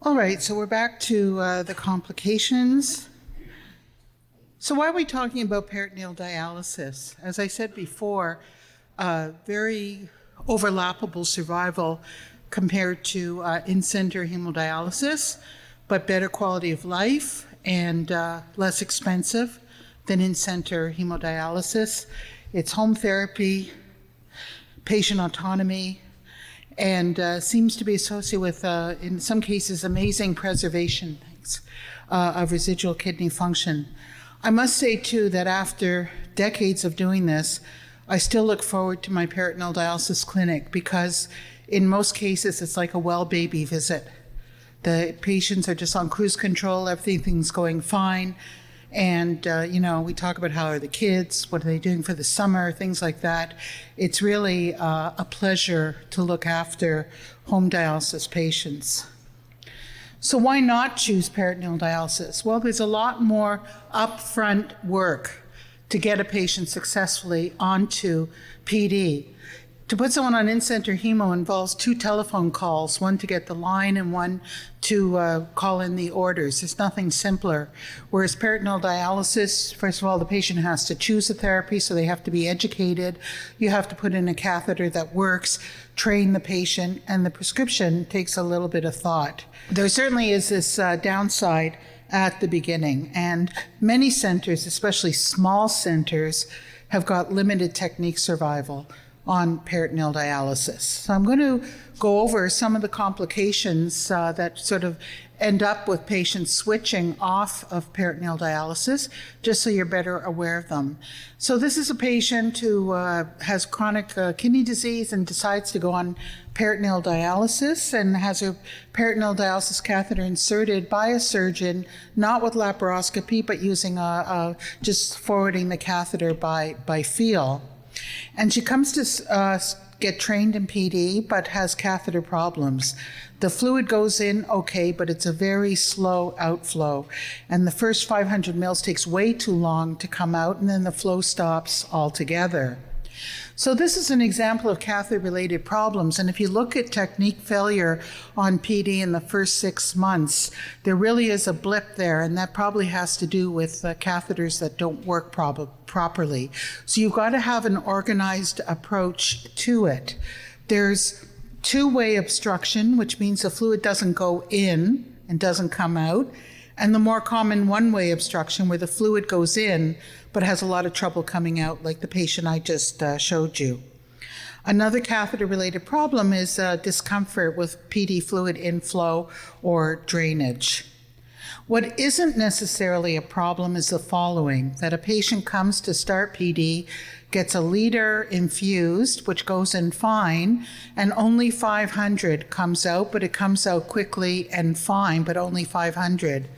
All right, so we're back to the complications. So why are we talking about peritoneal dialysis? As I said before, very overlappable survival compared to in-center hemodialysis, but better quality of life and less expensive than in-center hemodialysis. It's home therapy, patient autonomy, and seems to be associated with, in some cases, amazing preservation of residual kidney function. I must say, too, that after decades of doing this, I still look forward to my peritoneal dialysis clinic because in most cases, it's like a well baby visit. The patients are just on cruise control, everything's going fine. And, we talk about how are the kids, what are they doing for the summer, things like that. It's really a pleasure to look after home dialysis patients. So why not choose peritoneal dialysis? Well, there's a lot more upfront work to get a patient successfully onto PD. To put someone on in-center hemo involves 2 telephone calls, one to get the line and one to call in the orders. There's nothing simpler. Whereas peritoneal dialysis, first of all, the patient has to choose a therapy, so they have to be educated. You have to put in a catheter that works, train the patient, and the prescription takes a little bit of thought. There certainly is this downside at the beginning, and many centers, especially small centers, have got limited technique survival on peritoneal dialysis. So I'm going to go over some of the complications that sort of end up with patients switching off of peritoneal dialysis, just so you're better aware of them. So this is a patient who has chronic kidney disease and decides to go on peritoneal dialysis and has a peritoneal dialysis catheter inserted by a surgeon, not with laparoscopy, but using just forwarding the catheter by feel. And she comes to get trained in PD, but has catheter problems. The fluid goes in okay, but it's a very slow outflow. And the first 500 mils takes way too long to come out, and then the flow stops altogether. So this is an example of catheter-related problems, and if you look at technique failure on PD in the first 6 months, there really is a blip there, and that probably has to do with catheters that don't work properly. So you've got to have an organized approach to it. There's two-way obstruction, which means the fluid doesn't go in and doesn't come out, and the more common one-way obstruction where the fluid goes in but has a lot of trouble coming out, like the patient I just showed you. Another catheter-related problem is discomfort with PD fluid inflow or drainage. What isn't necessarily a problem is the following, that a patient comes to start PD, gets a liter infused, which goes in fine, and only 500 comes out, but it comes out quickly and fine, but only 500.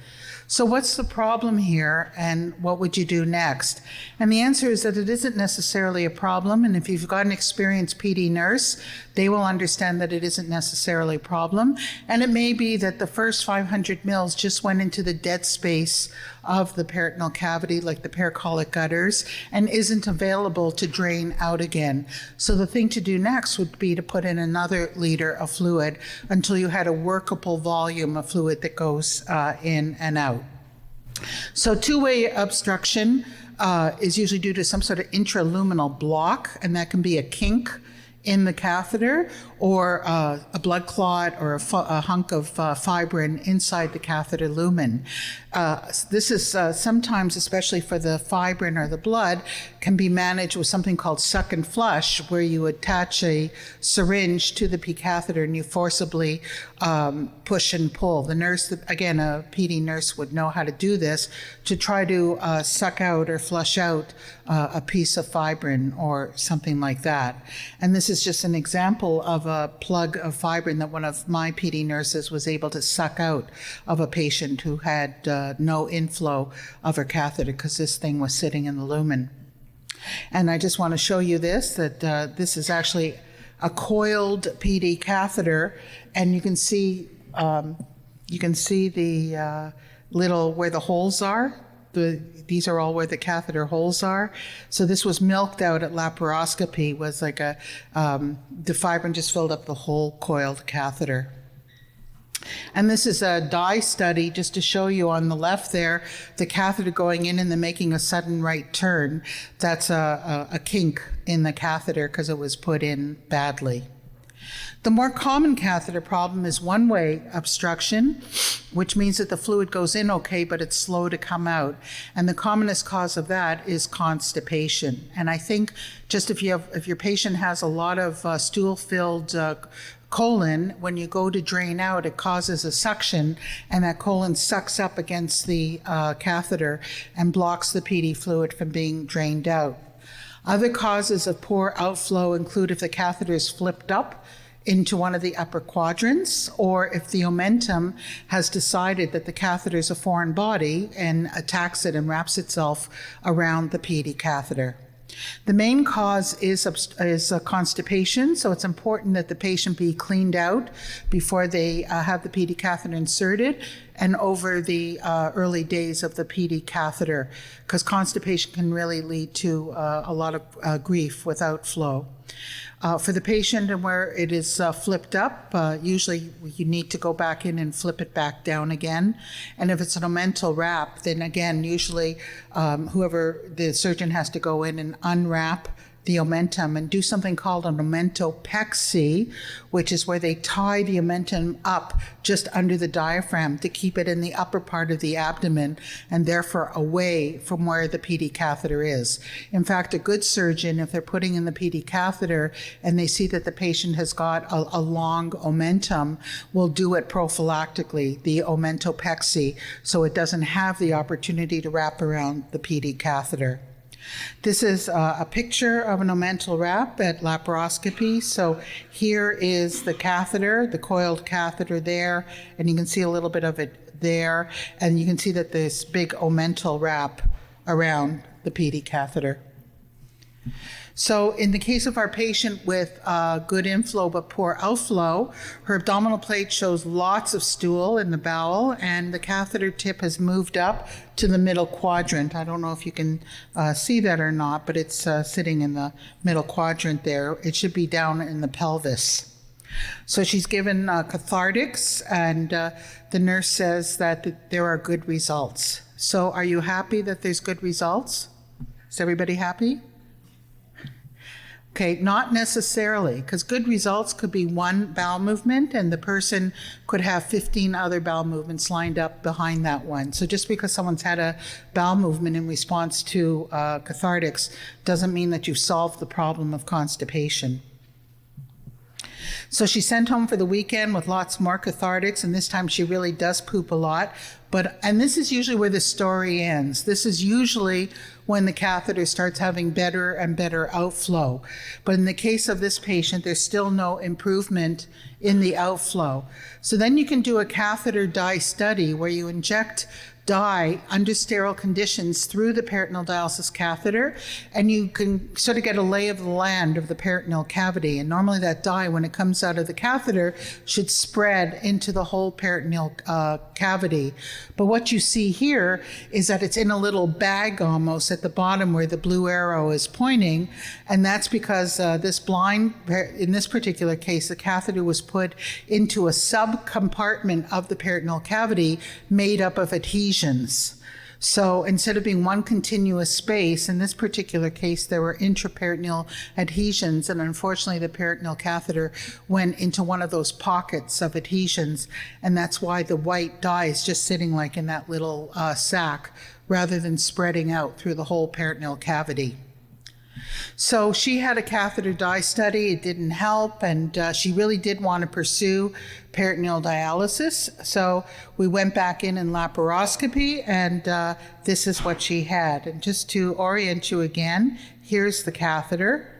So what's the problem here, and what would you do next? And the answer is that it isn't necessarily a problem, and if you've got an experienced PD nurse, they will understand that it isn't necessarily a problem. And it may be that the first 500 mils just went into the dead space of the peritoneal cavity, like the pericolic gutters, and isn't available to drain out again. So the thing to do next would be to put in another liter of fluid until you had a workable volume of fluid that goes in and out. So two-way obstruction is usually due to some sort of intraluminal block, and that can be a kink in the catheter or a blood clot or a hunk of fibrin inside the catheter lumen. This is sometimes, especially for the fibrin or the blood, can be managed with something called suck and flush, where you attach a syringe to the P catheter and you forcibly push and pull. The nurse, again, a PD nurse would know how to do this to try to suck out or flush out a piece of fibrin or something like that. And this is just an example of a plug of fibrin that one of my PD nurses was able to suck out of a patient who had no inflow of her catheter because this thing was sitting in the lumen. And I just want to show you this, that this is actually a coiled PD catheter, and you can see the little where the holes are. These are all where the catheter holes are. So this was milked out at laparoscopy, was like the fibrin just filled up the whole coiled catheter. And this is a dye study, just to show you on the left there, the catheter going in and then making a sudden right turn. That's a kink in the catheter because it was put in badly. The more common catheter problem is one-way obstruction, which means that the fluid goes in okay, but it's slow to come out. And the commonest cause of that is constipation. And I think just if your patient has a lot of stool-filled colon, when you go to drain out, it causes a suction, and that colon sucks up against the catheter and blocks the PD fluid from being drained out. Other causes of poor outflow include if the catheter is flipped up into one of the upper quadrants, or if the omentum has decided that the catheter is a foreign body and attacks it and wraps itself around the PD catheter. The main cause is constipation, so it's important that the patient be cleaned out before they have the PD catheter inserted and over the early days of the PD catheter, because constipation can really lead to a lot of grief with outflow. For the patient and where it is flipped up, usually you need to go back in and flip it back down again. And if it's an omental wrap, then again, usually the surgeon has to go in and unwrap the omentum and do something called an omentopexy, which is where they tie the omentum up just under the diaphragm to keep it in the upper part of the abdomen and therefore away from where the PD catheter is. In fact, a good surgeon, if they're putting in the PD catheter and they see that the patient has got a long omentum, will do it prophylactically, the omentopexy, so it doesn't have the opportunity to wrap around the PD catheter. This is a picture of an omental wrap at laparoscopy. So here is the catheter, the coiled catheter there, and you can see a little bit of it there, and you can see that this big omental wrap around the PD catheter. So in the case of our patient with good inflow but poor outflow, her abdominal plate shows lots of stool in the bowel, and the catheter tip has moved up to the middle quadrant. I don't know if you can see that or not, but it's sitting in the middle quadrant there. It should be down in the pelvis. So she's given cathartics, and the nurse says that there are good results. So are you happy that there's good results? Is everybody happy? Okay, not necessarily, because good results could be one bowel movement and the person could have 15 other bowel movements lined up behind that one. So just because someone's had a bowel movement in response to cathartics doesn't mean that you've solved the problem of constipation. So she's sent home for the weekend with lots more cathartics, and this time she really does poop a lot. And this is usually where the story ends. This is usually when the catheter starts having better and better outflow. But in the case of this patient, there's still no improvement in the outflow. So then you can do a catheter dye study where you inject dye under sterile conditions through the peritoneal dialysis catheter, and you can sort of get a lay of the land of the peritoneal cavity. And normally that dye, when it comes out of the catheter, should spread into the whole peritoneal cavity. But what you see here is that it's in a little bag almost at the bottom where the blue arrow is pointing, and that's because in this particular case, the catheter was put into a sub-compartment of the peritoneal cavity made up of adhesions. So instead of being one continuous space, in this particular case, there were intraperitoneal adhesions, and unfortunately the peritoneal catheter went into one of those pockets of adhesions, and that's why the white dye is just sitting like in that little sac rather than spreading out through the whole peritoneal cavity. So she had a catheter dye study. It didn't help, and she really did want to pursue peritoneal dialysis. So we went back in laparoscopy, and this is what she had. And just to orient you again, here's the catheter.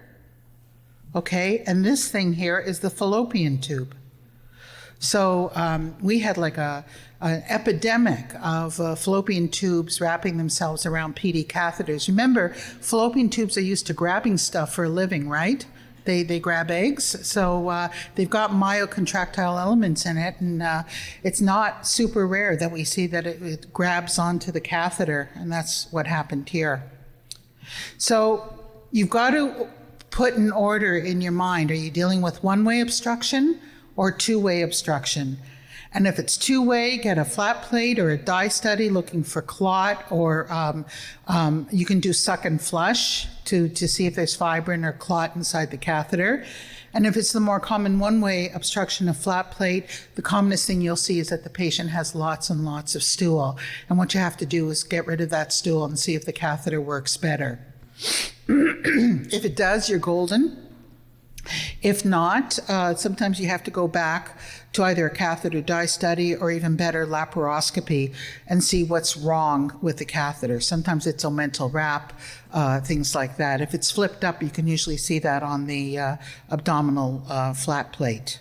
Okay, and this thing here is the fallopian tube. So we had like an epidemic of fallopian tubes wrapping themselves around PD catheters. Remember, fallopian tubes are used to grabbing stuff for a living, right? They grab eggs, so they've got myocontractile elements in it, and it's not super rare that we see that it grabs onto the catheter, and that's what happened here. So you've got to put an order in your mind. Are you dealing with one-way obstruction or two-way obstruction? And if it's two-way, get a flat plate or a dye study looking for clot, or you can do suck and flush to see if there's fibrin or clot inside the catheter. And if it's the more common one-way obstruction of flat plate, the commonest thing you'll see is that the patient has lots and lots of stool. And what you have to do is get rid of that stool and see if the catheter works better. If it does, you're golden. If not, sometimes you have to go back to either a catheter dye study or even better, laparoscopy, and see what's wrong with the catheter. Sometimes it's omental wrap, things like that. If it's flipped up, you can usually see that on the abdominal flat plate.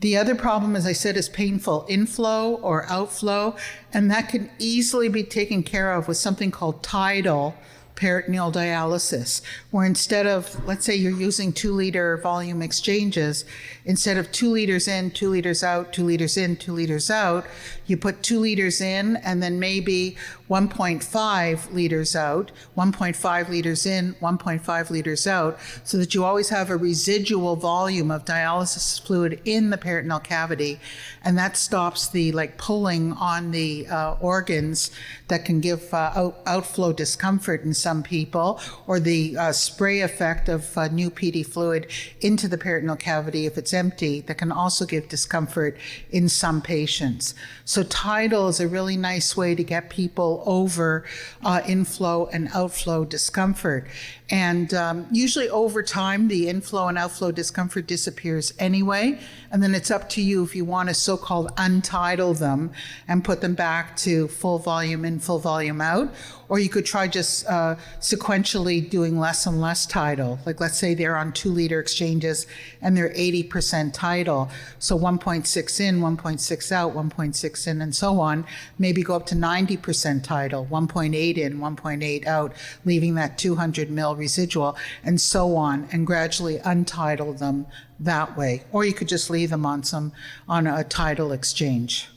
The other problem, as I said, is painful inflow or outflow, and that can easily be taken care of with something called tidal peritoneal dialysis, where instead of, let's say you're using 2-liter volume exchanges, instead of 2 liters in, 2 liters out, 2 liters in, 2 liters out, you put 2 liters in and then maybe 1.5 liters out, 1.5 liters in, 1.5 liters out, so that you always have a residual volume of dialysis fluid in the peritoneal cavity. And that stops the pulling on the organs that can give outflow discomfort in some people, or the spray effect of new PD fluid into the peritoneal cavity if it's empty, that can also give discomfort in some patients. So tidal is a really nice way to get people over inflow and outflow discomfort. And usually over time, the inflow and outflow discomfort disappears anyway. And then it's up to you if you want to so-called untidal them and put them back to full volume in, full volume out. Or you could try just sequentially doing less and less tidal. Like let's say they're on 2-liter exchanges and they're 80% tidal. So 1.6 in, 1.6 out, 1.6 in, and so on. Maybe go up to 90% tidal, 1.8 in, 1.8 out, leaving that 200 mil residual, and so on, and gradually untidal them that way. Or you could just leave them on a tidal exchange.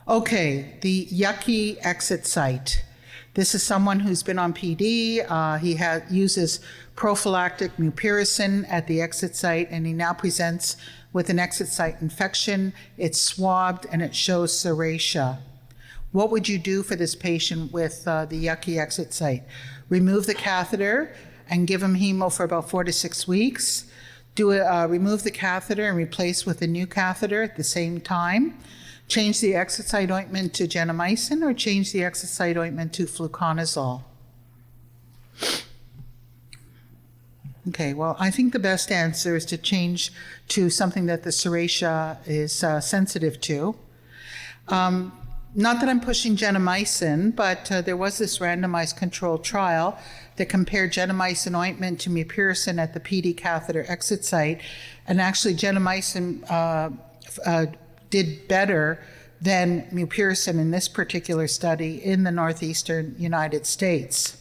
Okay, the yucky exit site. This is someone who's been on PD. He uses prophylactic mupirocin at the exit site, and he now presents with an exit site infection. It's swabbed and it shows serratia. What would you do for this patient with the yucky exit site? Remove the catheter and give him hemo for about 4 to 6 weeks. Remove the catheter and replace with a new catheter at the same time. Change the exit site ointment to gentamicin, or change the exit site ointment to fluconazole. Okay, well, I think the best answer is to change to something that the serratia is sensitive to. Not that I'm pushing gentamicin, but there was this randomized controlled trial that compared gentamicin ointment to mupirocin at the PD catheter exit site, and actually gentamicin did better than mupirocin in this particular study in the northeastern United States.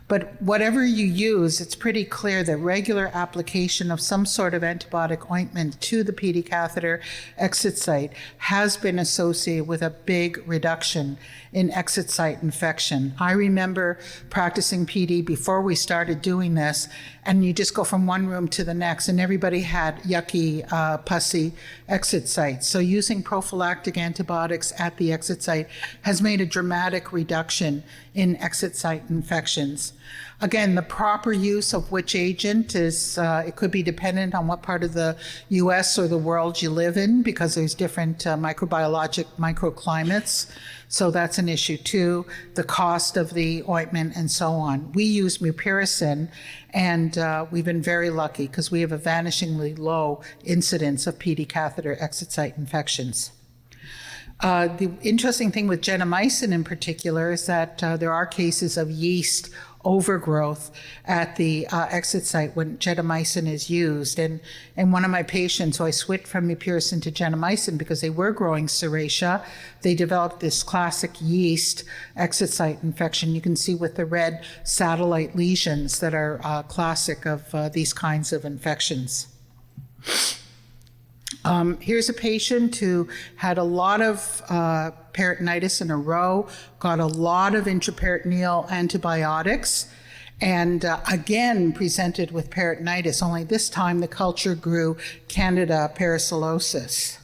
But whatever you use, it's pretty clear that regular application of some sort of antibiotic ointment to the PD catheter exit site has been associated with a big reduction in exit site infection. I remember practicing PD before we started doing this, and you just go from one room to the next, and everybody had yucky, pussy exit sites. So using prophylactic antibiotics at the exit site has made a dramatic reduction in exit site infections. Again, the proper use of which agent is, it could be dependent on what part of the US or the world you live in, because there's different microbiologic microclimates. So that's an issue too, the cost of the ointment and so on. We use mupirocin, and we've been very lucky because we have a vanishingly low incidence of PD catheter exit site infections. The interesting thing with gentamicin in particular is that there are cases of yeast overgrowth at the exit site when gentamicin is used. And one of my patients, so I switched from mupirocin to gentamicin because they were growing serratia. They developed this classic yeast exit site infection. You can see with the red satellite lesions that are classic of these kinds of infections. Here's a patient who had a lot of peritonitis in a row, got a lot of intraperitoneal antibiotics, and again presented with peritonitis, only this time the culture grew Candida parasilosis.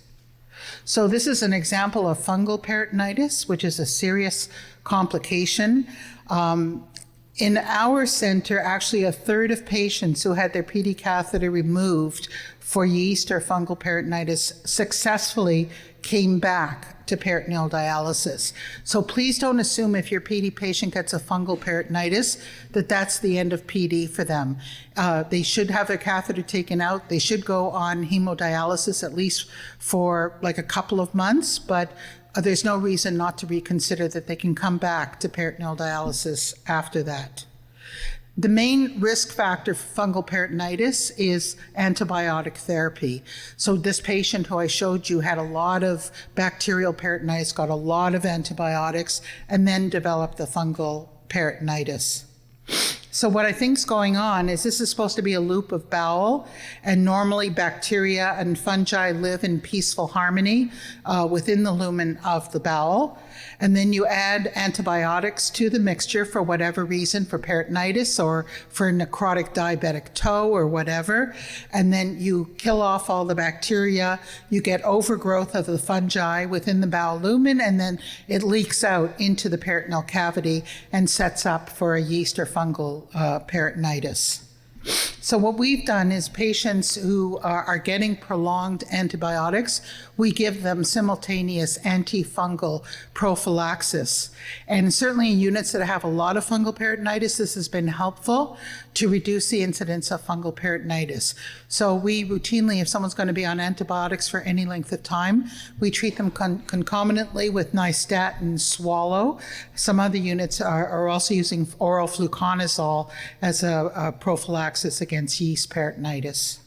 So this is an example of fungal peritonitis, which is a serious complication. In our center, actually a third of patients who had their PD catheter removed for yeast or fungal peritonitis successfully came back to peritoneal dialysis. So please don't assume if your PD patient gets a fungal peritonitis that that's the end of PD for them. They should have their catheter taken out. They should go on hemodialysis at least for like a couple of months, but there's no reason not to reconsider that they can come back to peritoneal dialysis after that. The main risk factor for fungal peritonitis is antibiotic therapy. So this patient who I showed you had a lot of bacterial peritonitis, got a lot of antibiotics, and then developed the fungal peritonitis. So what I think's going on is this is supposed to be a loop of bowel, and normally bacteria and fungi live in peaceful harmony within the lumen of the bowel. And then you add antibiotics to the mixture for whatever reason, for peritonitis or for necrotic diabetic toe or whatever. And then you kill off all the bacteria. You get overgrowth of the fungi within the bowel lumen, and then it leaks out into the peritoneal cavity and sets up for a yeast or fungal peritonitis. So what we've done is patients who are getting prolonged antibiotics, we give them simultaneous antifungal prophylaxis. And certainly in units that have a lot of fungal peritonitis, this has been helpful to reduce the incidence of fungal peritonitis. So we routinely, if someone's going to be on antibiotics for any length of time, we treat them concomitantly with nystatin swallow. Some other units are also using oral fluconazole as a prophylaxis against yeast peritonitis.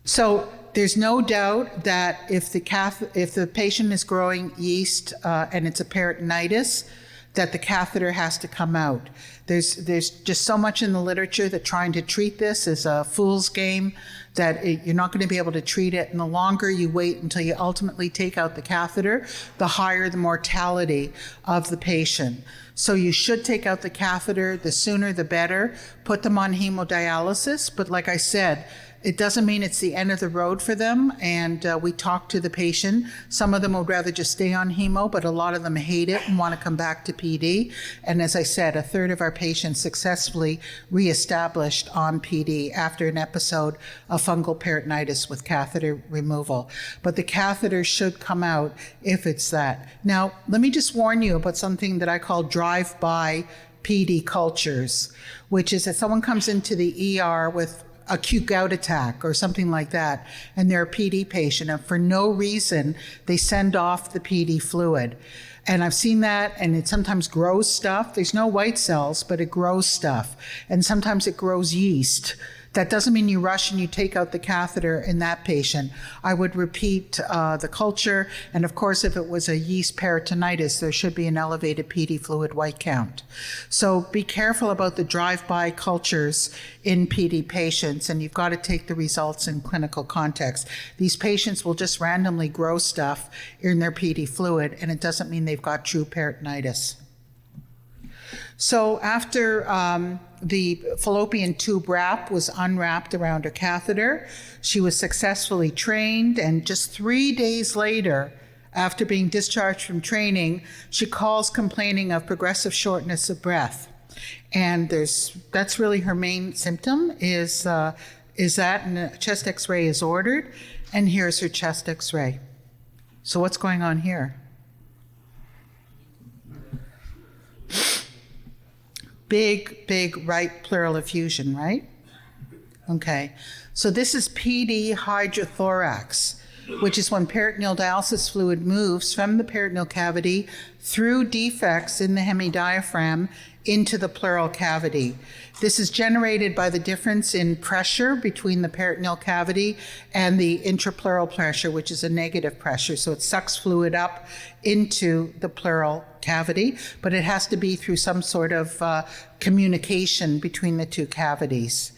So there's no doubt that if the patient is growing yeast and it's a peritonitis, that the catheter has to come out. There's just so much in the literature that trying to treat this is a fool's game, that you're not going to be able to treat it. And the longer you wait until you ultimately take out the catheter, the higher the mortality of the patient. So you should take out the catheter, the sooner the better, put them on hemodialysis. But like I said, it doesn't mean it's the end of the road for them, and we talk to the patient. Some of them would rather just stay on hemo, but a lot of them hate it and want to come back to PD. And as I said, a third of our patients successfully reestablished on PD after an episode of fungal peritonitis with catheter removal. But the catheter should come out if it's that. Now, let me just warn you about something that I call drive-by PD cultures, which is that someone comes into the ER with acute gout attack or something like that, and they're a PD patient, and for no reason they send off the PD fluid. And I've seen that, and it sometimes grows stuff. There's no white cells, but it grows stuff. And sometimes it grows yeast. That doesn't mean you rush and you take out the catheter in that patient. I would repeat the culture, and of course, if it was a yeast peritonitis, there should be an elevated PD fluid white count. So be careful about the drive-by cultures in PD patients, and you've got to take the results in clinical context. These patients will just randomly grow stuff in their PD fluid, and it doesn't mean they've got true peritonitis. So after the fallopian tube wrap was unwrapped around her catheter, she was successfully trained, and just 3 days later, after being discharged from training, she calls complaining of progressive shortness of breath. And that's really her main symptom is that, and a chest x-ray is ordered, and here's her chest x-ray. So what's going on here? Big right pleural effusion, right? Okay, so this is PD hydrothorax, which is when peritoneal dialysis fluid moves from the peritoneal cavity through defects in the hemidiaphragm into the pleural cavity. This is generated by the difference in pressure between the peritoneal cavity and the intrapleural pressure, which is a negative pressure. So it sucks fluid up into the pleural cavity, but it has to be through some sort of communication between the two cavities.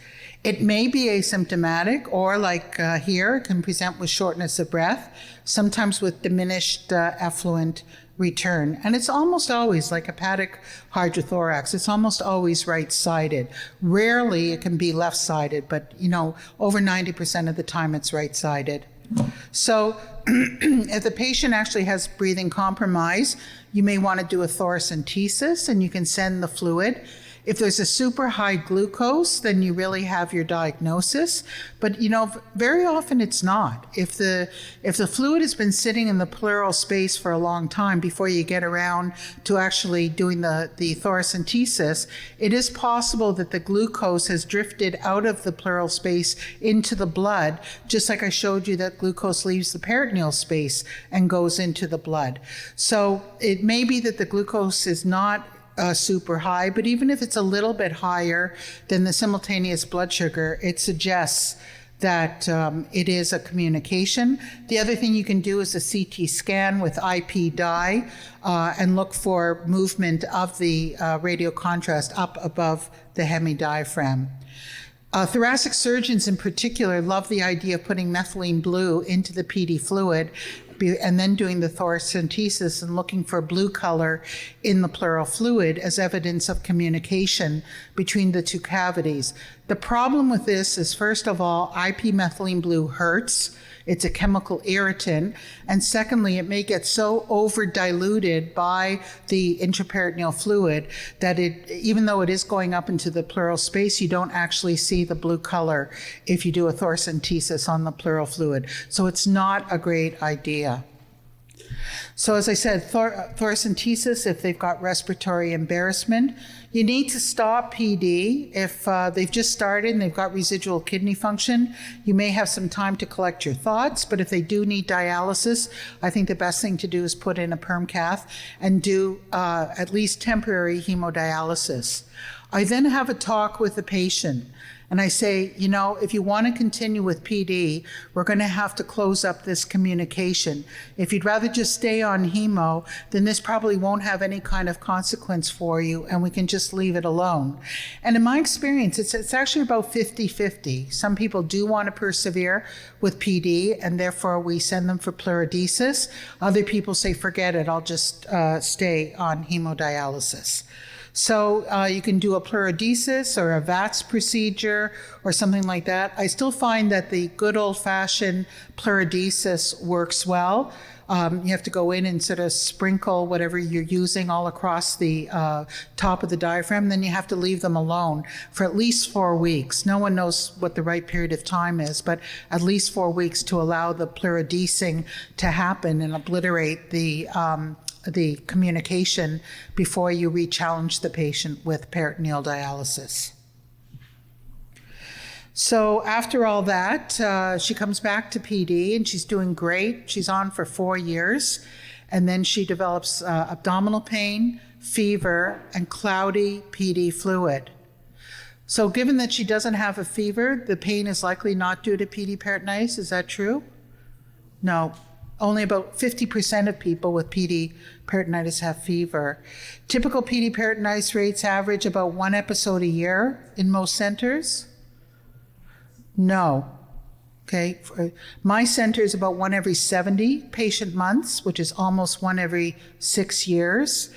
It may be asymptomatic, or like here, it can present with shortness of breath, sometimes with diminished effluent return. And it's almost always like hepatic hydrothorax. It's almost always right-sided. Rarely it can be left-sided, but over 90% of the time it's right-sided. So if the patient actually has breathing compromise, you may want to do a thoracentesis and you can send the fluid. If there's a super high glucose, then you really have your diagnosis. But very often it's not. If the fluid has been sitting in the pleural space for a long time before you get around to actually doing the thoracentesis, it is possible that the glucose has drifted out of the pleural space into the blood, just like I showed you that glucose leaves the peritoneal space and goes into the blood. So it may be that the glucose is not super high, but even if it's a little bit higher than the simultaneous blood sugar, it suggests that it is a communication. The other thing you can do is a CT scan with IP dye and look for movement of the radio contrast up above the hemidiaphragm. Thoracic surgeons in particular love the idea of putting methylene blue into the PD fluid and then doing the thoracentesis and looking for blue color in the pleural fluid as evidence of communication between the two cavities. The problem with this is, first of all, IP methylene blue hurts. It's a chemical irritant. And secondly, it may get so over-diluted by the intraperitoneal fluid that even though it is going up into the pleural space, you don't actually see the blue color if you do a thoracentesis on the pleural fluid. So it's not a great idea. So as I said, thoracentesis, if they've got respiratory embarrassment, you need to stop PD. If they've just started and they've got residual kidney function, you may have some time to collect your thoughts, but if they do need dialysis, I think the best thing to do is put in a perm cath and do at least temporary hemodialysis. I then have a talk with the patient. And I say, if you want to continue with PD, we're going to have to close up this communication. If you'd rather just stay on hemo, then this probably won't have any kind of consequence for you, and we can just leave it alone. And in my experience, it's actually about 50-50. Some people do want to persevere with PD, and therefore we send them for pleurodesis. Other people say, forget it, I'll just stay on hemodialysis. So you can do a pleurodesis or a VATS procedure or something like that. I still find that the good old-fashioned pleurodesis works well. You have to go in and sort of sprinkle whatever you're using all across the top of the diaphragm. Then you have to leave them alone for at least 4 weeks. No one knows what the right period of time is, but at least 4 weeks to allow the pleurodesing to happen and obliterate the communication before you re-challenge the patient with peritoneal dialysis. So after all that, she comes back to PD and she's doing great. She's on for 4 years. And then she develops abdominal pain, fever, and cloudy PD fluid. So given that she doesn't have a fever, the pain is likely not due to PD peritonitis. Is that true? No. Only about 50% of people with PD peritonitis have fever. Typical PD peritonitis rates average about 1 episode a year in most centers. No. Okay. My center is about 1 every 70 patient months, which is almost 1 every 6 years.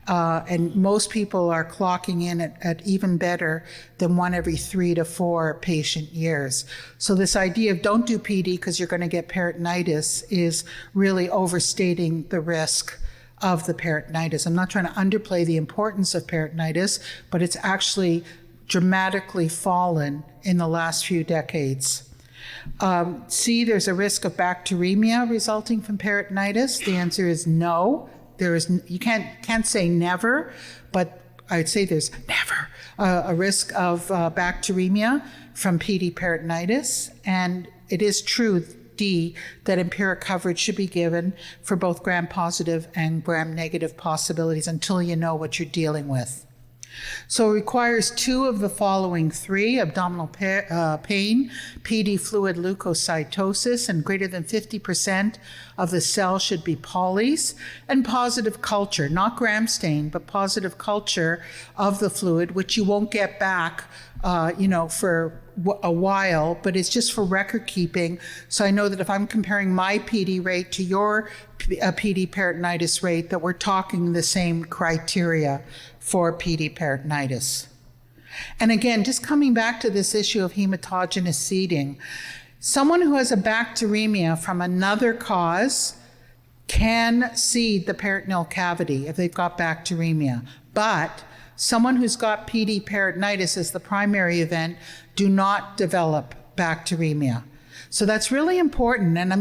And most people are clocking in at even better than 1 every 3 to 4 patient years. So this idea of don't do PD because you're going to get peritonitis is really overstating the risk of the peritonitis. I'm not trying to underplay the importance of peritonitis, but it's actually dramatically fallen in the last few decades. C, there's a risk of bacteremia resulting from peritonitis. The answer is no. You can't say never, but I'd say there's never a risk of bacteremia from PD peritonitis. And it is true, D, that empiric coverage should be given for both gram-positive and gram-negative possibilities until you know what you're dealing with. So it requires 2 of the following 3: abdominal pain, PD fluid leukocytosis, and greater than 50% of the cell should be polys, and positive culture, not gram stain, but positive culture of the fluid, which you won't get back for a while, but it's just for record keeping. So I know that if I'm comparing my PD rate to your a PD peritonitis rate, that we're talking the same criteria for PD peritonitis. And again, just coming back to this issue of hematogenic seeding, someone who has a bacteremia from another cause can seed the peritoneal cavity if they've got bacteremia. But someone who's got PD peritonitis as the primary event do not develop bacteremia. So that's really important, and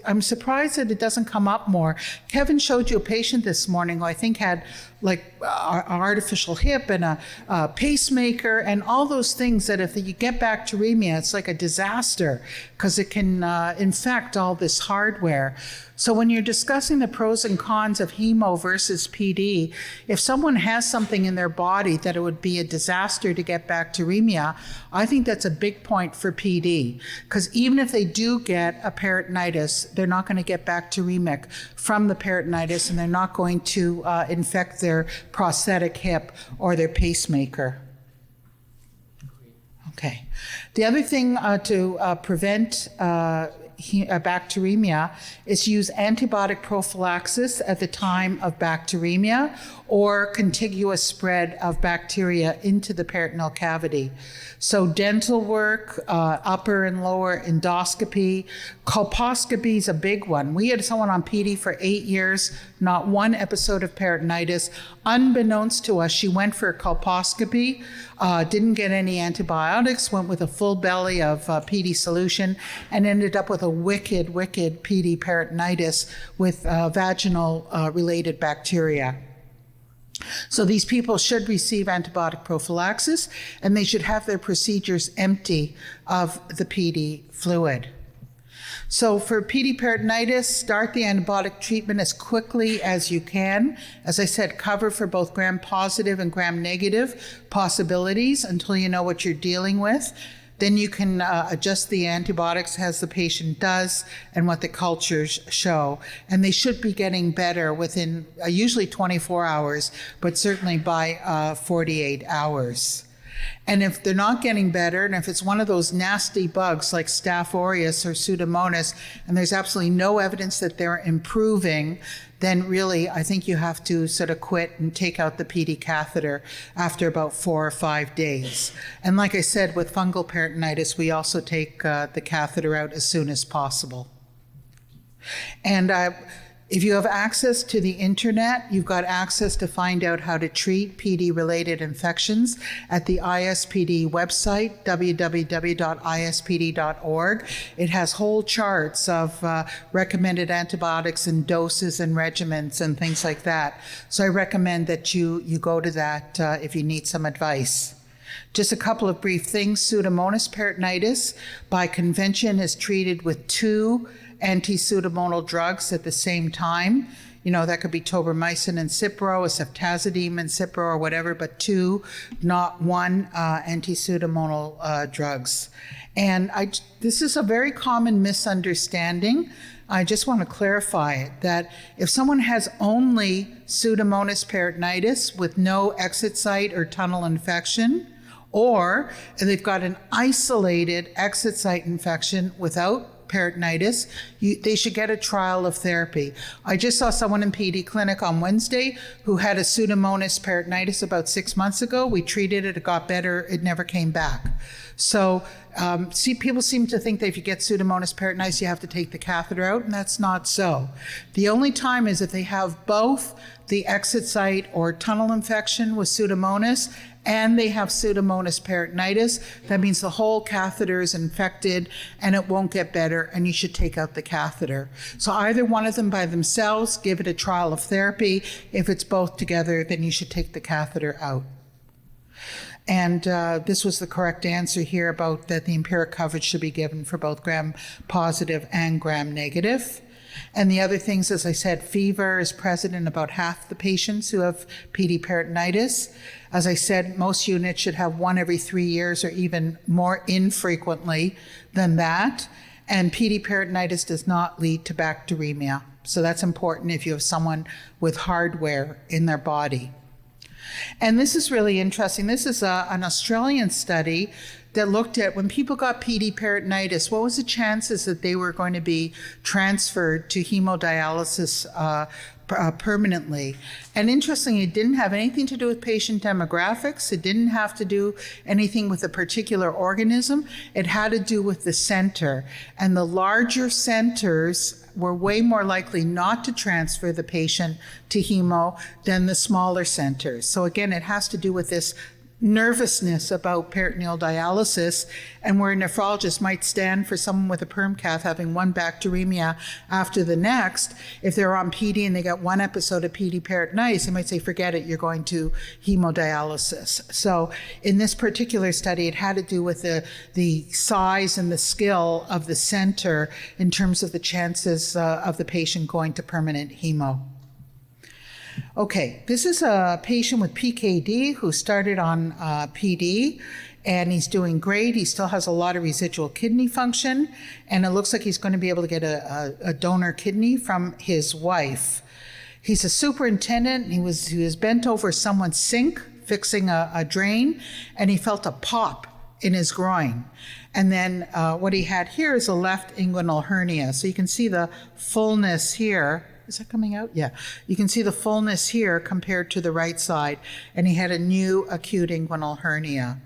I'm surprised that it doesn't come up more. Kevin showed you a patient this morning who I think had like an artificial hip and a pacemaker and all those things that if you get bacteremia, it's like a disaster because it can infect all this hardware. So when you're discussing the pros and cons of hemo versus PD, if someone has something in their body that it would be a disaster to get bacteremia, I think that's a big point for PD. Because even if they do get a peritonitis, they're not going to get bacteremic from the peritonitis, and they're not going to infect their prosthetic hip or their pacemaker. Okay. The other thing to prevent bacteremia is use antibiotic prophylaxis at the time of bacteremia or contiguous spread of bacteria into the peritoneal cavity. So dental work, upper and lower endoscopy, colposcopy is a big one. We had someone on PD for 8 years, not one episode of peritonitis. Unbeknownst to us, she went for a colposcopy, didn't get any antibiotics, went with a full belly of PD solution, and ended up with a wicked PD peritonitis with vaginal related bacteria. So these people should receive antibiotic prophylaxis, and they should have their procedures empty of the PD fluid. So for PD peritonitis, start the antibiotic treatment as quickly as you can. As I said, cover for both gram-positive and gram-negative possibilities until you know what you're dealing with. Then you can adjust the antibiotics as the patient does and what the cultures show. And they should be getting better within usually 24 hours, but certainly by 48 hours. And if they're not getting better, and if it's one of those nasty bugs like Staph aureus or Pseudomonas, and there's absolutely no evidence that they're improving, then really I think you have to sort of quit and take out the PD catheter after about 4 or 5 days. And like I said, with fungal peritonitis, we also take the catheter out as soon as possible. And if you have access to the internet, you've got access to find out how to treat PD-related infections at the ISPD website, www.ispd.org. It has whole charts of recommended antibiotics and doses and regimens and things like that. So I recommend that you go to that if you need some advice. Just a couple of brief things. Pseudomonas peritonitis, by convention, is treated with 2 anti-pseudomonal drugs at the same time. You know, that could be tobramycin and Cipro, or ceftazidime and Cipro, or whatever, but 2, not 1 anti-pseudomonal drugs. And this is a very common misunderstanding. I just want to clarify it, that if someone has only Pseudomonas peritonitis with no exit site or tunnel infection, or they've got an isolated exit site infection without peritonitis, they should get a trial of therapy. I just saw someone in PD clinic on Wednesday who had a Pseudomonas peritonitis about 6 months ago. We treated it, it got better, it never came back. So people seem to think that if you get Pseudomonas peritonitis, you have to take the catheter out, and that's not so. The only time is if they have both the exit site or tunnel infection with Pseudomonas and they have Pseudomonas peritonitis. That means the whole catheter is infected and it won't get better, and you should take out the catheter. So either one of them by themselves, give it a trial of therapy. If it's both together, then you should take the catheter out. And this was the correct answer here about that the empiric coverage should be given for both gram-positive and gram-negative. And the other things, as I said, fever is present in about half the patients who have PD peritonitis. As I said, most units should have 1 every 3 years or even more infrequently than that. And PD peritonitis does not lead to bacteremia. So that's important if you have someone with hardware in their body. And this is really interesting. This is an Australian study that looked at when people got PD peritonitis, what was the chances that they were going to be transferred to hemodialysis permanently. And interestingly, it didn't have anything to do with patient demographics. It didn't have to do anything with a particular organism. It had to do with the center. And the larger centers were way more likely not to transfer the patient to hemo than the smaller centers. So again, it has to do with this nervousness about peritoneal dialysis, and where a nephrologist might stand for someone with a perm cath having one bacteremia after the next. If they're on PD and they got one episode of PD peritonitis, they might say, forget it, you're going to hemodialysis. So in this particular study, it had to do with the size and the skill of the center in terms of the chances of the patient going to permanent hemo. Okay, this is a patient with PKD who started on PD, and he's doing great. He still has a lot of residual kidney function, and it looks like he's going to be able to get a donor kidney from his wife. He's a superintendent. He was bent over someone's sink fixing a drain, and he felt a pop in his groin. And then what he had here is a left inguinal hernia. So you can see the fullness here. Is that coming out? Yeah. You can see the fullness here compared to the right side, and he had a new acute inguinal hernia.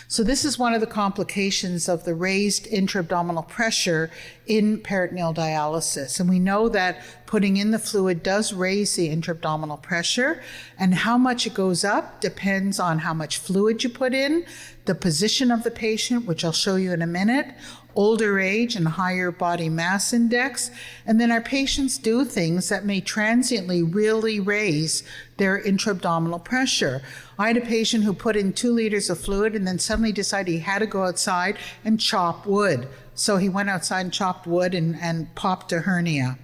So this is one of the complications of the raised intra-abdominal pressure in peritoneal dialysis. And we know that putting in the fluid does raise the intra-abdominal pressure, and how much it goes up depends on how much fluid you put in, the position of the patient, which I'll show you in a minute, older age and higher body mass index, and then our patients do things that may transiently really raise their intra-abdominal pressure. I had a patient who put in 2 liters of fluid and then suddenly decided he had to go outside and chop wood. So he went outside and chopped wood and popped a hernia.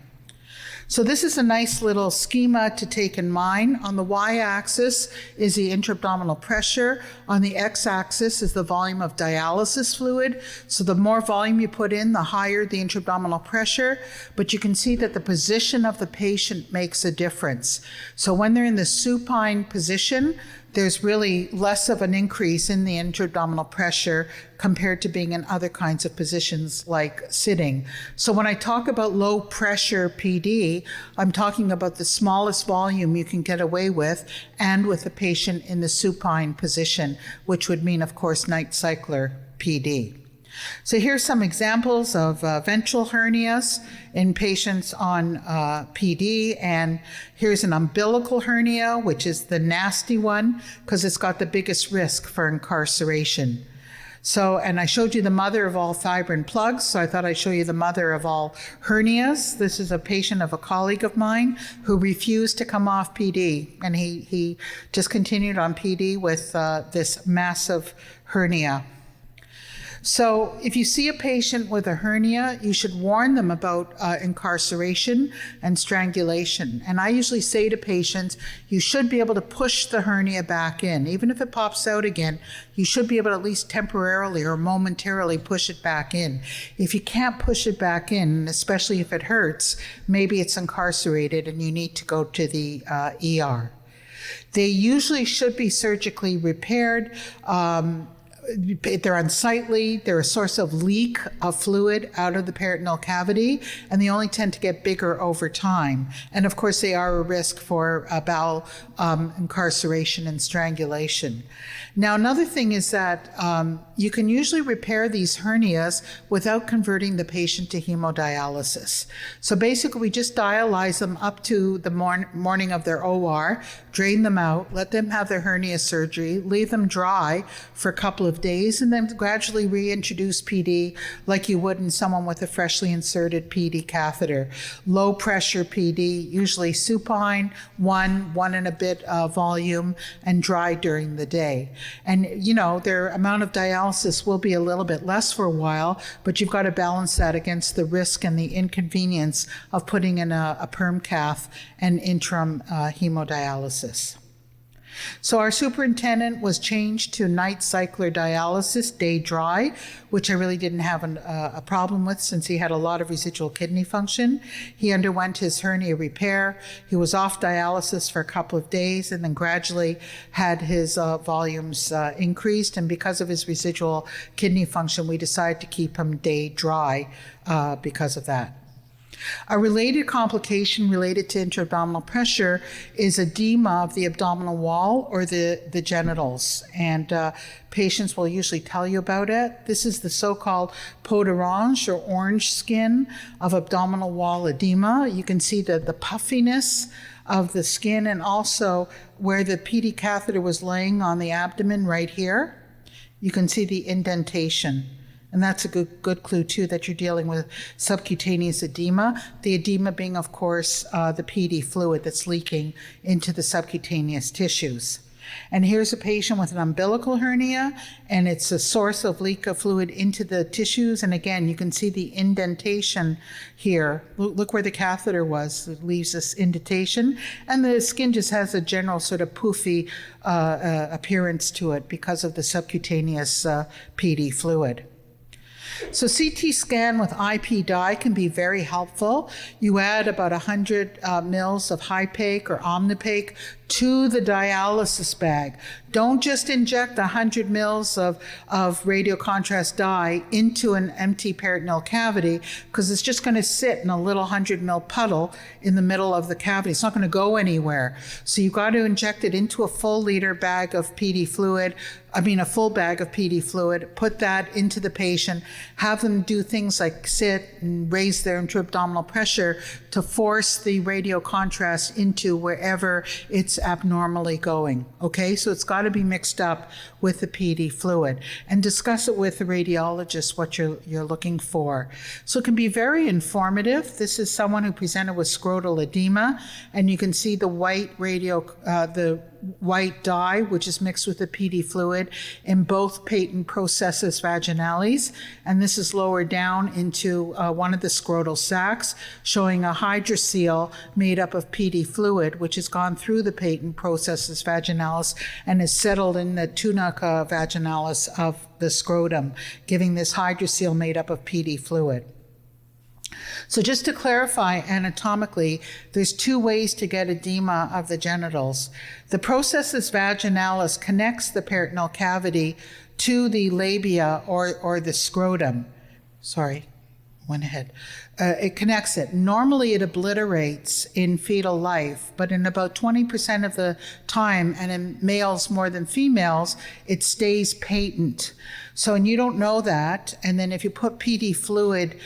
So this is a nice little schema to take in mind. On the y-axis is the intra-abdominal pressure. On the x-axis is the volume of dialysis fluid. So the more volume you put in, the higher the intra-abdominal pressure. But you can see that the position of the patient makes a difference. So when they're in the supine position, there's really less of an increase in the intra-abdominal pressure compared to being in other kinds of positions like sitting. So when I talk about low pressure PD, I'm talking about the smallest volume you can get away with and with a patient in the supine position, which would mean, of course, night cycler PD. So here's some examples of ventral hernias in patients on PD, and here's an umbilical hernia, which is the nasty one because it's got the biggest risk for incarceration. So, and I showed you the mother of all fibrin plugs, so I thought I'd show you the mother of all hernias. This is a patient of a colleague of mine who refused to come off PD, and he just continued on PD with this massive hernia. So if you see a patient with a hernia, you should warn them about incarceration and strangulation. And I usually say to patients, you should be able to push the hernia back in. Even if it pops out again, you should be able to at least temporarily or momentarily push it back in. If you can't push it back in, especially if it hurts, maybe it's incarcerated and you need to go to the ER. They usually should be surgically repaired. They're unsightly, they're a source of leak of fluid out of the peritoneal cavity, and they only tend to get bigger over time. And of course, they are a risk for bowel incarceration and strangulation. Now, another thing is that you can usually repair these hernias without converting the patient to hemodialysis. So basically, we just dialyze them up to the morning of their OR, drain them out, let them have their hernia surgery, leave them dry for a couple of days, and then gradually reintroduce PD like you would in someone with a freshly inserted PD catheter. Low pressure PD, usually supine, one and a bit volume, and dry during the day. And you know, their amount of dialysis will be a little bit less for a while, but you've got to balance that against the risk and the inconvenience of putting in a perm cath and interim hemodialysis. So our superintendent was changed to night cycler dialysis, day dry, which I really didn't have a problem with since he had a lot of residual kidney function. He underwent his hernia repair. He was off dialysis for a couple of days and then gradually had his volumes increased. And because of his residual kidney function, we decided to keep him day dry because of that. A related complication related to intra-abdominal pressure is edema of the abdominal wall or the genitals, and patients will usually tell you about it. This is the so-called peau d'orange or orange skin of abdominal wall edema. You can see the puffiness of the skin and also where the PD catheter was laying on the abdomen right here. You can see the indentation. And that's a good clue, too, that you're dealing with subcutaneous edema. The edema being, of course, the PD fluid that's leaking into the subcutaneous tissues. And here's a patient with an umbilical hernia, and it's a source of leak of fluid into the tissues. And again, you can see the indentation here. Look where the catheter was. It leaves this indentation. And the skin just has a general sort of poofy appearance to it because of the subcutaneous PD fluid. So CT scan with IP dye can be very helpful. You add about 100 mils of Hypaque or Omnipaque to the dialysis bag. Don't just inject 100 mils of radiocontrast dye into an empty peritoneal cavity, because it's just going to sit in a little 100 mil puddle in the middle of the cavity. It's not going to go anywhere. So you've got to inject it into a full liter bag of PD fluid, a full bag of PD fluid, put that into the patient, have them do things like sit and raise their intra-abdominal pressure to force the radiocontrast into wherever it's abnormally going. Okay, so it's got to be mixed up with the PD fluid and discuss it with the radiologist what you're looking for. So it can be very informative. This is someone who presented with scrotal edema, and you can see the white the white dye, which is mixed with the PD fluid in both patent processus vaginalis. And this is lower down into one of the scrotal sacs, showing a hydrocele made up of PD fluid, which has gone through the patent processus vaginalis and is settled in the tunica vaginalis of the scrotum, giving this hydrocele made up of PD fluid. So just to clarify anatomically, there's two ways to get edema of the genitals. The processus vaginalis connects the peritoneal cavity to the labia or the scrotum. Went ahead. It connects it. Normally it obliterates in fetal life, but in about 20% of the time, and in males more than females, it stays patent. So, and you don't know that, and then if you put PD fluid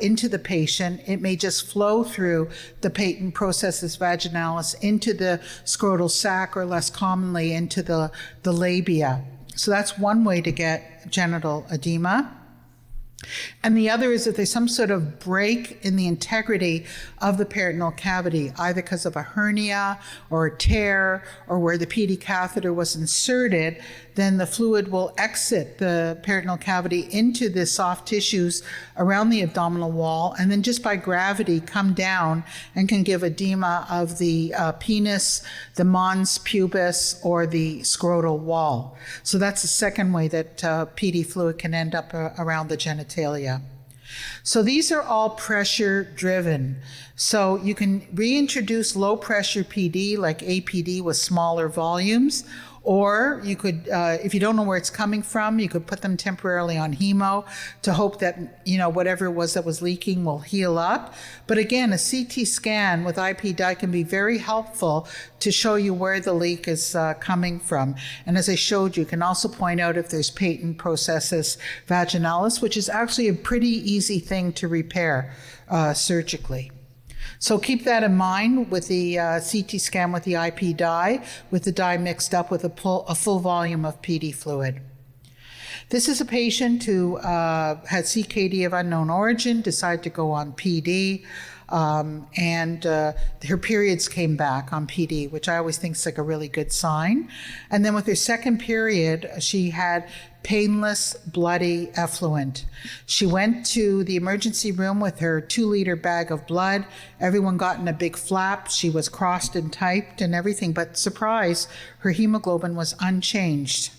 into the patient, it may just flow through the patent processus vaginalis into the scrotal sac, or less commonly into the labia. So that's one way to get genital edema. And the other is that there's some sort of break in the integrity of the peritoneal cavity, either because of a hernia or a tear or where the PD catheter was inserted, then the fluid will exit the peritoneal cavity into the soft tissues around the abdominal wall, and then just by gravity come down and can give edema of the penis, the mons pubis, or the scrotal wall. So that's the second way that PD fluid can end up around the genitalia. So these are all pressure driven. So you can reintroduce low pressure PD like APD with smaller volumes, or you could, if you don't know where it's coming from, you could put them temporarily on hemo to hope that, whatever it was that was leaking will heal up. But again, a CT scan with IP dye can be very helpful to show you where the leak is coming from. And as I showed you, can also point out if there's patent processus vaginalis, which is actually a pretty easy thing to repair surgically. So keep that in mind with the CT scan with the IP dye, with the dye mixed up with a full volume of PD fluid. This is a patient who had CKD of unknown origin, decided to go on PD, and her periods came back on PD, which I always think is like a really good sign. And then with her second period, she had painless, bloody effluent. She went to the emergency room with her 2-liter bag of blood. Everyone got in a big flap. She was crossed and typed and everything, but surprise, her hemoglobin was unchanged.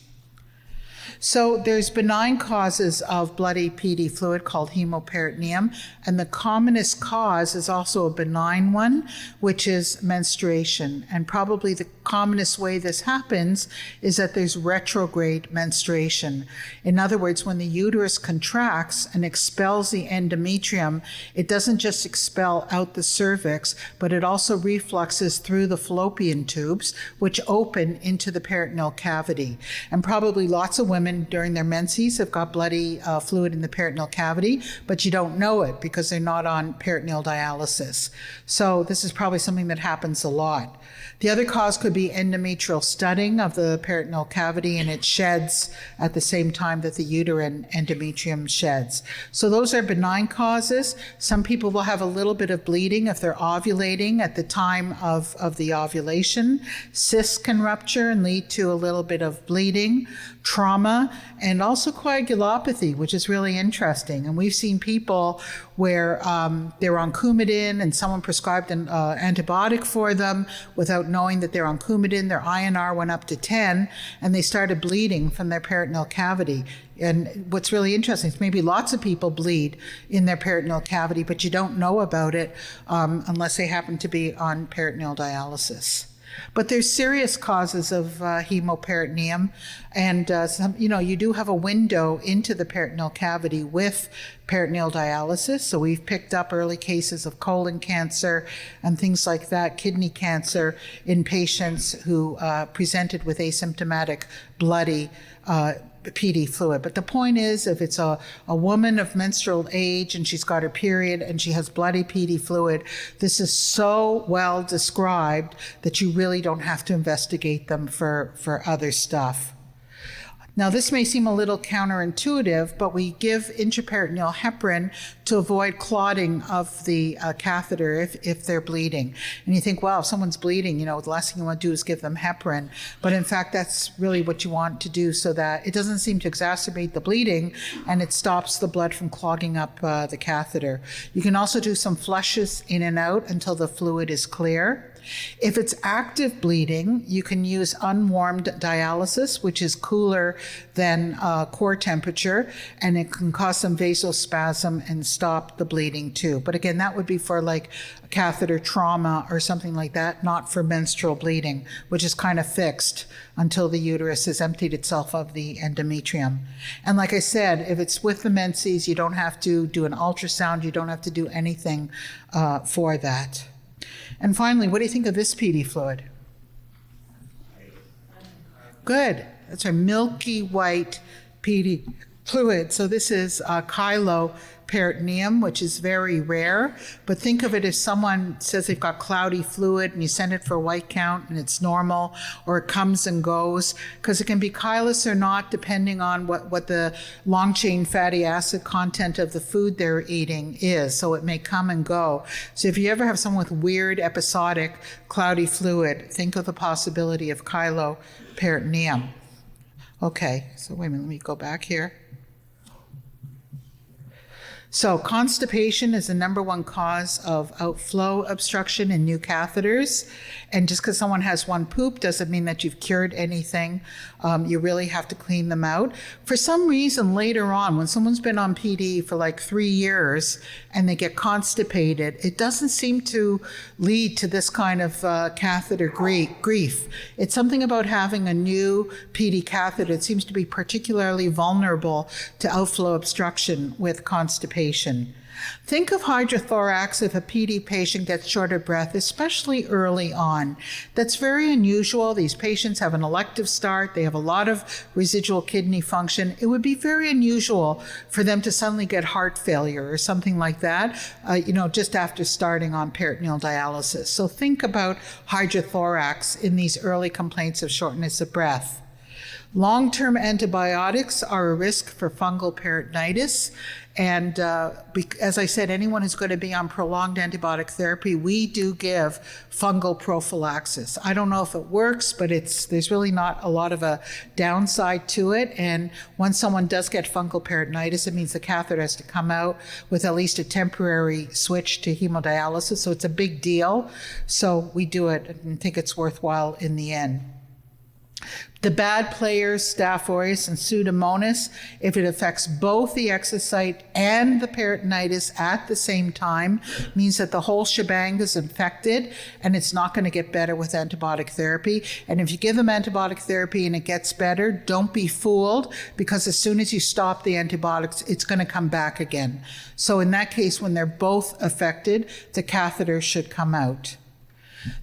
So there's benign causes of bloody PD fluid called hemoperitoneum, and the commonest cause is also a benign one, which is menstruation. And probably the commonest way this happens is that there's retrograde menstruation. In other words, when the uterus contracts and expels the endometrium, it doesn't just expel out the cervix, but it also refluxes through the fallopian tubes, which open into the peritoneal cavity. And probably lots of women during their menses have got bloody fluid in the peritoneal cavity, but you don't know it because they're not on peritoneal dialysis. So this is probably something that happens a lot. The other cause could be endometrial studding of the peritoneal cavity, and it sheds at the same time that the uterine endometrium sheds. So those are benign causes. Some people will have a little bit of bleeding if they're ovulating at the time of the ovulation. Cysts can rupture and lead to a little bit of bleeding, trauma, and also coagulopathy, which is really interesting. And we've seen people where they're on Coumadin and someone prescribed an antibiotic for them without knowing that they're on Coumadin. Their INR went up to 10 and they started bleeding from their peritoneal cavity. And what's really interesting is maybe lots of people bleed in their peritoneal cavity, but you don't know about it unless they happen to be on peritoneal dialysis. But there's serious causes of hemoperitoneum, and you do have a window into the peritoneal cavity with peritoneal dialysis. So we've picked up early cases of colon cancer and things like that, kidney cancer in patients who presented with asymptomatic bloody PD fluid. But the point is, if it's a woman of menstrual age and she's got her period and she has bloody PD fluid, this is so well described that you really don't have to investigate them for other stuff. Now, this may seem a little counterintuitive, but we give intraperitoneal heparin to avoid clotting of the catheter if they're bleeding. And you think, well, if someone's bleeding, the last thing you want to do is give them heparin. But in fact, that's really what you want to do so that it doesn't seem to exacerbate the bleeding and it stops the blood from clogging up the catheter. You can also do some flushes in and out until the fluid is clear. If it's active bleeding, you can use unwarmed dialysis, which is cooler than core temperature, and it can cause some vasospasm and stop the bleeding too. But again, that would be for like catheter trauma or something like that, not for menstrual bleeding, which is kind of fixed until the uterus has emptied itself of the endometrium. And like I said, if it's with the menses, you don't have to do an ultrasound, you don't have to do anything for that. And finally, what do you think of this PD fluid? Good. That's our milky white PD fluid. So this is chyloperitoneum, which is very rare. But think of it as someone says they've got cloudy fluid and you send it for a white count and it's normal, or it comes and goes, because it can be chylous or not depending on what the long-chain fatty acid content of the food they're eating is. So it may come and go. So if you ever have someone with weird episodic cloudy fluid, think of the possibility of chyloperitoneum. Okay, so wait a minute, let me go back here. So constipation is the number one cause of outflow obstruction in new catheters. And just because someone has one poop doesn't mean that you've cured anything. You really have to clean them out. For some reason later on, when someone's been on PD for like 3 years and they get constipated, it doesn't seem to lead to this kind of catheter grief. It's something about having a new PD catheter. It seems to be particularly vulnerable to outflow obstruction with constipation. Think of hydrothorax if a PD patient gets short of breath, especially early on. That's very unusual. These patients have an elective start. They have a lot of residual kidney function. It would be very unusual for them to suddenly get heart failure or something like that, just after starting on peritoneal dialysis. So think about hydrothorax in these early complaints of shortness of breath. Long-term antibiotics are a risk for fungal peritonitis. And as I said, anyone who's going to be on prolonged antibiotic therapy, we do give fungal prophylaxis. I don't know if it works, but there's really not a lot of a downside to it. And when someone does get fungal peritonitis, it means the catheter has to come out with at least a temporary switch to hemodialysis. So it's a big deal. So we do it and think it's worthwhile in the end. The bad players, Staph aureus and Pseudomonas, if it affects both the exocyte and the peritonitis at the same time, means that the whole shebang is infected and it's not going to get better with antibiotic therapy. And if you give them antibiotic therapy and it gets better, don't be fooled, because as soon as you stop the antibiotics, it's going to come back again. So in that case, when they're both affected, the catheter should come out.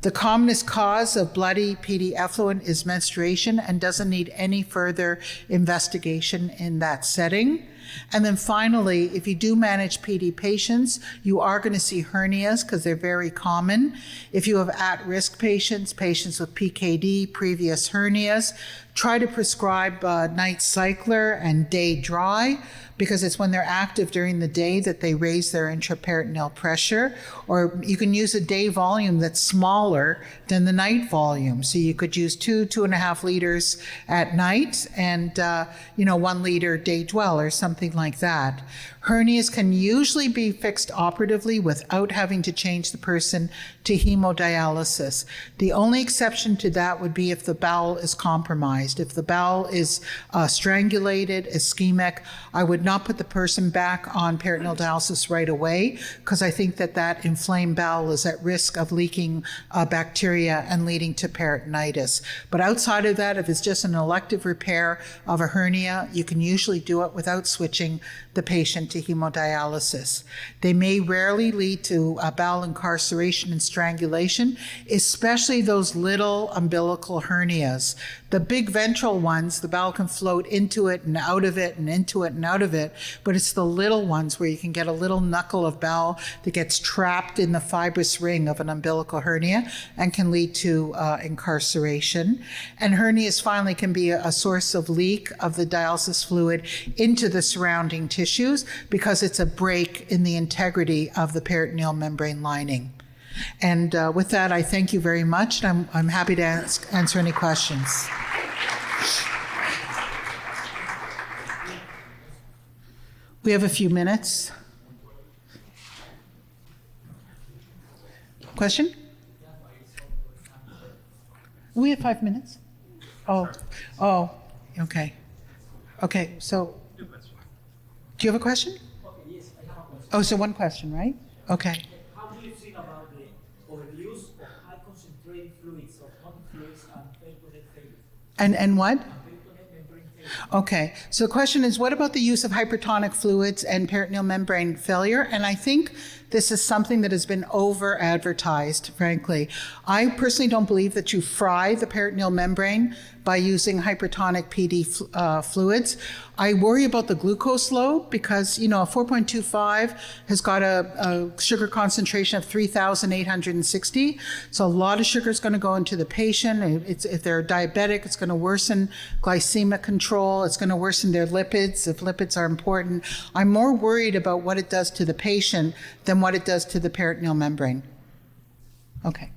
The commonest cause of bloody PD effluent is menstruation and doesn't need any further investigation in that setting. And then finally, if you do manage PD patients, you are going to see hernias because they're very common. If you have at-risk patients, patients with PKD, previous hernias, try to prescribe night cycler and day dry, because it's when they're active during the day that they raise their intraperitoneal pressure. Or you can use a day volume that's smaller than the night volume. So you could use 2.5 liters at night and 1 liter day dwell or something like that. Hernias can usually be fixed operatively without having to change the person to hemodialysis. The only exception to that would be if the bowel is compromised. If the bowel is strangulated, ischemic, I would not put the person back on peritoneal dialysis right away, because I think that inflamed bowel is at risk of leaking bacteria and leading to peritonitis. But outside of that, if it's just an elective repair of a hernia, you can usually do it without switching the patient to hemodialysis. They may rarely lead to bowel incarceration and strangulation, especially those little umbilical hernias. The big ventral ones, the bowel can float into it and out of it and into it and out of it, but it's the little ones where you can get a little knuckle of bowel that gets trapped in the fibrous ring of an umbilical hernia and can lead to incarceration. And hernias finally can be a source of leak of the dialysis fluid into the surrounding tissues, because it's a break in the integrity of the peritoneal membrane lining. And with that, I thank you very much, and I'm happy to answer any questions. We have a few minutes. Question? We have 5 minutes? Oh, okay. Okay, so, do you have a question? Okay, yes, I have a question. Oh, so one question, right? Okay. How do you think about the overuse of high concentrated fluids, of common fluids and peritoneal failure? And what? Peritoneal membrane failure. Okay, so the question is, what about the use of hypertonic fluids and peritoneal membrane failure? And I think this is something that has been over-advertised, frankly. I personally don't believe that you fry the peritoneal membrane by using hypertonic PD fluids. I worry about the glucose load, because, a 4.25 has got a sugar concentration of 3,860. So a lot of sugar is going to go into the patient. If they're diabetic, it's going to worsen glycemic control. It's going to worsen their lipids, if lipids are important. I'm more worried about what it does to the patient than what it does to the peritoneal membrane. Okay.